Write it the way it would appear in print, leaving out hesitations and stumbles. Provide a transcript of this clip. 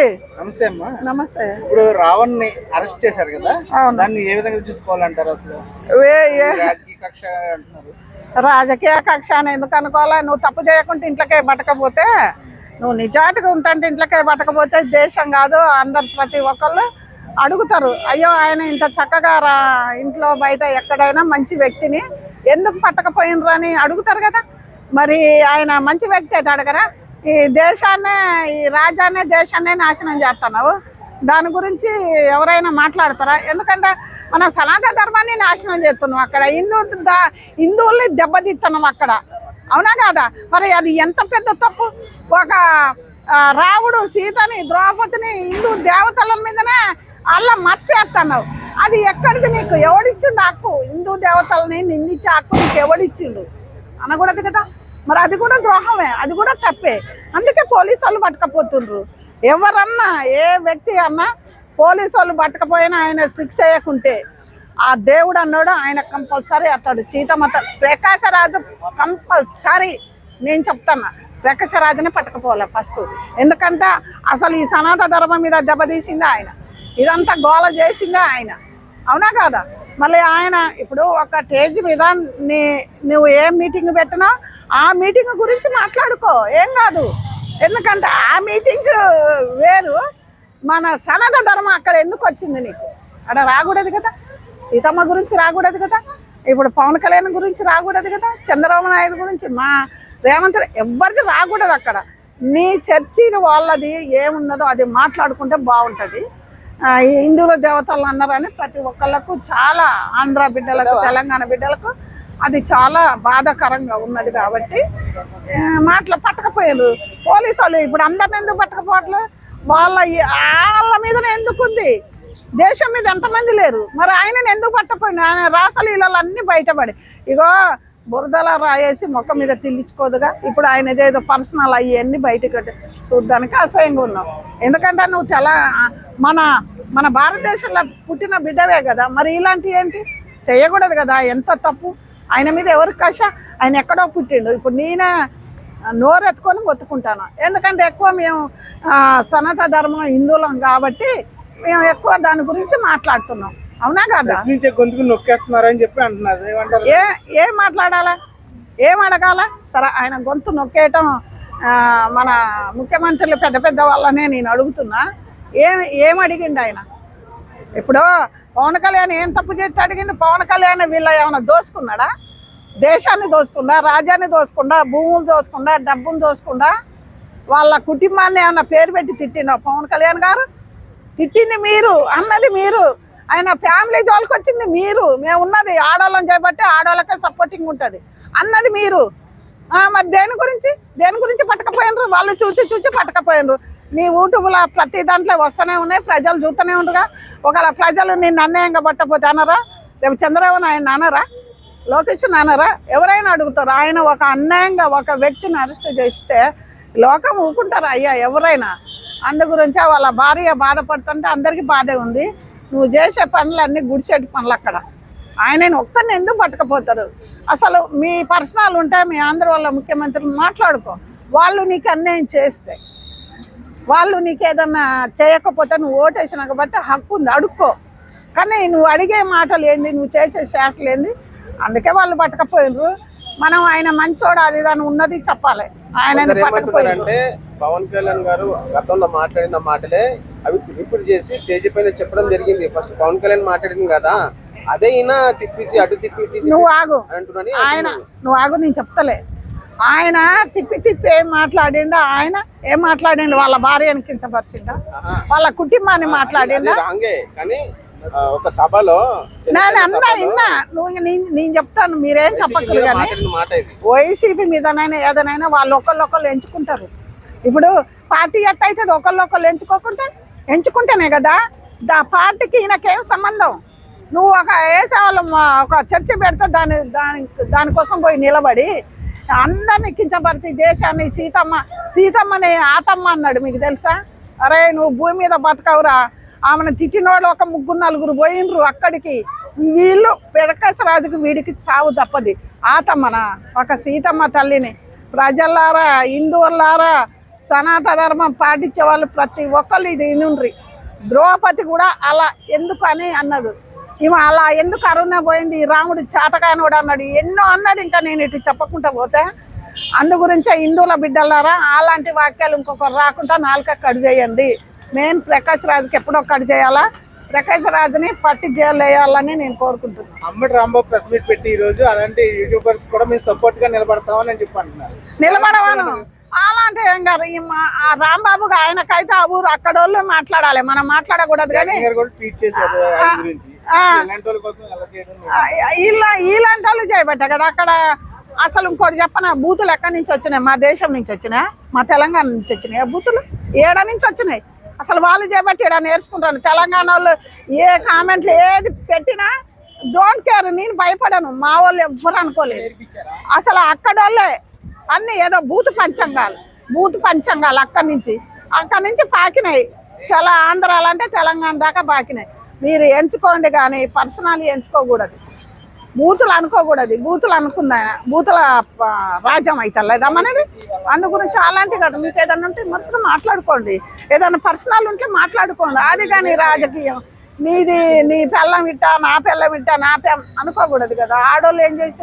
చెప్పండి. నమస్తే అమ్మా. నమస్తే. ఇప్పుడు రావణ్ ని అరెస్ట్ చేశారు కదా, దాన్ని ఏ విధంగా చూసుకోవాలంటారు? అసలు రాజకీయ కక్ష అంటున్నారు. రాజకీయ కక్ష అని ఎందుకు అనుకోవాలా? నువ్వు తప్పు చేయకుండా ఇంట్లోకే పట్టకపోతే, నువ్వు నిజాయితీగా ఉంటాంటే ఇంట్లోకే పట్టకపోతే దేశం కాదు, అందరు ప్రతి ఒక్కళ్ళు అడుగుతారు. అయ్యో ఆయన ఇంత చక్కగా ఇంట్లో బయట ఎక్కడైనా మంచి వ్యక్తిని ఎందుకు పట్టకపోయినరు అని అడుగుతారు కదా. మరి ఆయన మంచి వ్యక్తి అయితే అడగరా? ఈ దేశాన్నే, ఈ రాజ్యాన్నే, దేశాన్నే నాశనం చేస్తున్నావు. దాని గురించి ఎవరైనా మాట్లాడతారా? ఎందుకంటే మన సనాతన ధర్మాన్ని నాశనం చేస్తున్నాం. అక్కడ హిందువుల్ని దెబ్బతీస్తున్నాం అక్కడ, అవునా కాదా? మరి అది ఎంత పెద్ద తప్పు. ఒక రాముడు సీతని, ద్రౌపదిని హిందూ దేవతల మీదనే అలా మర్చేస్తున్నావు. అది ఎక్కడిది? నీకు ఎవడిచ్చిండు హక్కు? హిందూ దేవతలని నిందించే హక్కు నీకు ఎవడిచ్చిండు అనకూడదు కదా. మరి అది కూడా ద్రోహమే, అది కూడా తప్పే. అందుకే పోలీసు వాళ్ళు పట్టకపోతుండ్రు. ఎవరన్నా ఏ వ్యక్తి అన్నా పోలీసు వాళ్ళు పట్టకపోయినా ఆయన శిక్ష చేయకుంటే ఆ దేవుడు అన్నాడు ఆయన కంపల్సరీ అతడు చీతమత ప్రకాశరాజు కంపల్సరీ. నేను చెప్తాను, ప్రకాశరాజునే పట్టకపోవాలి ఫస్ట్. ఎందుకంటే అసలు ఈ సనాతన ధర్మం మీద దెబ్బతీసిందే ఆయన, ఇదంతా గోల చేసిందే ఆయన, అవునా కాదా? మళ్ళీ ఆయన ఇప్పుడు ఒక స్టేజ్ మీద నువ్వు ఏ మీటింగ్ పెట్టినా ఆ మీటింగ్ గురించి మాట్లాడుకో, ఏం కాదు. ఎందుకంటే ఆ మీటింగ్ వేరు, మన సనాతన ధర్మం అక్కడ ఎందుకు వచ్చింది నీకు? అక్కడ రాకూడదు కదా. సీతమ్మ గురించి రాకూడదు కదా, ఇప్పుడు పవన్ కళ్యాణ్ గురించి రాకూడదు కదా, చంద్రబాబు నాయుడు గురించి, మా రేవంత్ ఎవరిది రాకూడదు అక్కడ. నీ చర్చిని వాళ్ళది ఏమున్నదో అది మాట్లాడుకుంటే బాగుంటుంది. హిందువుల దేవతలు అన్నారని ప్రతి ఒక్కళ్ళకు చాలా, ఆంధ్ర బిడ్డలకు, తెలంగాణ బిడ్డలకు అది చాలా బాధాకరంగా ఉన్నది. కాబట్టి పట్టకపోయారు పోలీసు వాళ్ళు. ఇప్పుడు అందరిని ఎందుకు పట్టకపోవట్లేదు? వాళ్ళ మీదనే ఎందుకు ఉంది? దేశం మీద ఎంతమంది లేరు? మరి ఆయనని ఎందుకు పట్టకపోయినా? ఆయన రాసలీలలు అన్నీ బయటపడి, ఇగో బురదలా రాయేసి మొక్క మీద తిల్లించుకోదుగా. ఇప్పుడు ఆయన ఏదో పర్సనల్ అయ్యన్నీ బయటకు చూడ్డానికి అసహ్యంగా ఉన్నాం. ఎందుకంటే నువ్వు మన భారతదేశంలో పుట్టిన బిడ్డవే కదా. మరి ఇలాంటివి ఏంటి చేయకూడదు కదా. ఎంత తప్పు. ఆయన మీద ఎవరికి కష? ఆయన ఎక్కడో పుట్టిండు. ఇప్పుడు నేనే నోరెత్తుకొని మొత్తుకుంటాను. ఎందుకంటే ఎక్కువ మేము సనాతన ధర్మం హిందువులం కాబట్టి మేము ఎక్కువ దాని గురించి మాట్లాడుతున్నాం, అవునా కదా? గొంతుకు నొక్కేస్తున్నారని చెప్పి అంటున్నారు. ఏం మాట్లాడాలా, ఏం అడగాల? సరే ఆయన గొంతు నొక్కేయటం మన ముఖ్యమంత్రులు పెద్ద పెద్ద వాళ్ళనే నేను అడుగుతున్నా. ఏం అడిగిండు ఆయన? ఇప్పుడు పవన్ కళ్యాణ్ ఏం తప్పు చేస్తే అడిగిండు? పవన్ కళ్యాణ్ వీళ్ళ ఏమైనా దోసుకున్నాడా? దేశాన్ని దోసుకుండా, రాజ్యాన్ని దోసుకుండా, భూములు దోసుకుండా, డబ్బును దోసుకుండా, వాళ్ళ కుటుంబాన్ని ఏమన్నా పేరు పెట్టి తిట్టిండా పవన్ కళ్యాణ్ గారు? తిట్టింది మీరు, అన్నది మీరు. ఆయన ఫ్యామిలీ జోలికి వచ్చింది మీరు. మేము ఉన్నది ఆడవాళ్ళని చేయబట్టి ఆడవాళ్ళకే సపోర్టింగ్ ఉంటుంది అన్నది మీరు. మరి దేని గురించి పట్టకపోయినరు? వాళ్ళు చూసి పట్టకపోయినరు. నీ యూట్యూబ్లో ప్రతి దాంట్లో వస్తూనే ఉన్నాయి, ప్రజలు చూస్తూనే ఉండరుగా. ఒకవేళ ప్రజలు నిన్ను అన్యాయంగా పట్టకపోతే అనరా? రేపు చంద్రబాబు నాయుడు అనరా? లోకేష్ అనరా? ఎవరైనా అడుగుతారు. ఆయన ఒక అన్యాయంగా ఒక వ్యక్తిని అరెస్ట్ చేస్తే లోకం ఊరుకుంటారు అయ్యా ఎవరైనా? అందు గురించే వాళ్ళ భార్య బాధపడుతుంటే అందరికీ బాధే ఉంది. నువ్వు చేసే పనులన్నీ గుడిసెట్టి పనులు అక్కడ. ఆయనని ఒక్కరిని ఎందుకు పట్టకపోతారు? అసలు మీ పర్సనల్ ఉంటే మీ ఆంధ్ర వాళ్ళ ముఖ్యమంత్రులు మాట్లాడుకో. వాళ్ళు నీకు అన్యాయం చేస్తే, వాళ్ళు నీకు ఏదన్నా చేయకపోతే నువ్వు ఓటేసినా కాబట్టి హక్కు ఉంది, అడుక్కో. కానీ నువ్వు అడిగే మాటలు ఏంది, నువ్వు చేసే శాఖలు ఏంది? అందుకే వాళ్ళు పట్టకపోయినరు. మనం ఆయన మంచోడు అది దాని ఉన్నది చెప్పాలి. ఆయన అంటే పవన్ కళ్యాణ్ గారు గతంలో మాట్లాడిన మాటలే అవి రిపీట్ చేసి స్టేజ్ పైన చెప్పడం జరిగింది. ఫస్ట్ పవన్ కళ్యాణ్ మాట్లాడింది కదా, అదే ఈయన తిప్పి అటు తిప్పి నువ్వు ఆగు నేను చెప్తలే. ఆయన తిప్పి ఏం మాట్లాడిండా? ఆయన ఏం మాట్లాడిండు? వాళ్ళ భార్యని కించపరిచిండా? వాళ్ళ కుటుంబాన్ని మాట్లాడిండా? ఒక సభలో నేను చెప్తాను, మీరేం చెప్పక్కర్లేదు. కానీ వైసీపీ మీదనైనా ఏదైనా వాళ్ళు ఒకళ్ళు ఎంచుకుంటారు. ఇప్పుడు పార్టీ ఎట్టయితుంది, ఒకళ్ళు ఎంచుకుంటేనే కదా దా పార్టీకి ఈయనకేం సంబంధం. నువ్వు వేసేవాళ్ళు ఒక చర్చ పెడితే దానికోసం పోయి నిలబడి అందరినీ కించపరిచి దేశాన్ని సీతమ్మని ఆతమ్మ అన్నాడు. మీకు తెలుసా? అరే నువ్వు భూమి మీద బతకవురా, ఆమెను తిట్టినోళ్ళు ఒక 3-4 పోయినరు అక్కడికి. వీళ్ళు ప్రకాశరాజుకి వీడికి సావు తప్పది. ఆతమ్మన ఒక సీతమ్మ తల్లిని. ప్రజల్లారా, హిందువులారా, సనాతన ధర్మం పాటించే వాళ్ళు ప్రతి ఒక్కళ్ళు ఇది వినుండ్రి. ద్రౌపది కూడా అలా ఎందుకు అని అన్నాడు. ఈమె అలా ఎందుకు అరుణ పోయింది, రాముడు చేతకానోడు అన్నాడు, ఎన్నో అన్నాడు. ఇంకా నేను ఇటు చెప్పకుండా పోతే అందు గురించే హిందువుల బిడ్డలారా అలాంటి వాక్యాలు ఇంకొకరు రాకుండా నాలుక కట్ చేయండి. మెయిన్ ప్రకాష్ రాజుకి ఎప్పుడో కట్ చేయాలా, ప్రకాష్ రాజుని పట్టి జైలు వేయాలని నేను కోరుకుంటున్నాను. అమ్మటి రాంబాబు ప్రెస్ మీట్ పెట్టి ఈ రోజు అలాంటి యూట్యూబర్స్ కూడా మేము సపోర్ట్ గా నిలబడతామని నేను చెప్పి అంటున్నారు. నిలబడవాను అలాంటి ఏం కాదు. ఆ రాంబాబు ఆయనకైతే ఆ ఊరు అక్కడ వాళ్ళు మాట్లాడాలి, మనం మాట్లాడకూడదు. కానీ ట్వీట్ చేశారు ఆయన గురించి. ఇలాంటి వాళ్ళ కోసం ఎలా చేయడం ఇలాంటి వాళ్ళు చేయబట్టే కదా అక్కడ. అసలు ఇంకోటి చెప్పన, బూతులు ఎక్కడి నుంచి వచ్చినాయి? మా దేశం నుంచి వచ్చినాయి, మా తెలంగాణ నుంచి వచ్చినాయి. బూతులు ఏడ నుంచి వచ్చినాయి? అసలు వాళ్ళు చేయబట్టి ఇక్కడ నేర్చుకుంటాను. తెలంగాణ వాళ్ళు ఏ కామెంట్లు ఏది పెట్టినా డోంట్ కేర్, నేను భయపడను. మా వాళ్ళు ఎవ్వరు అనుకోలేదు. అసలు అక్కడ వాళ్ళే అన్ని ఏదో బూతు పంచంగాలు అక్కడి నుంచి పాకినాయి. ఆంధ్రాలు అంటే తెలంగాణ దాకా పాకినాయి. మీరు ఎంచుకోండి కానీ పర్సనల్ ఎంచుకోకూడదు, బూతులు అనుకోకూడదు. బూతులు అనుకుంది ఆయన, బూతుల రాజ్యం అవుతలేదా మనది. అందు గురించి అలాంటి కదా. మీకు ఏదన్నా ఉంటే విమర్శలు మాట్లాడుకోండి, ఏదైనా పర్సనల్ ఉంటే మాట్లాడుకోండి. అది కానీ రాజకీయం నీది, నీ పిల్లం ఇట్టా, నా పిల్లం ఇట్టా, అనుకోకూడదు కదా. ఆడోళ్ళు ఏం చేసి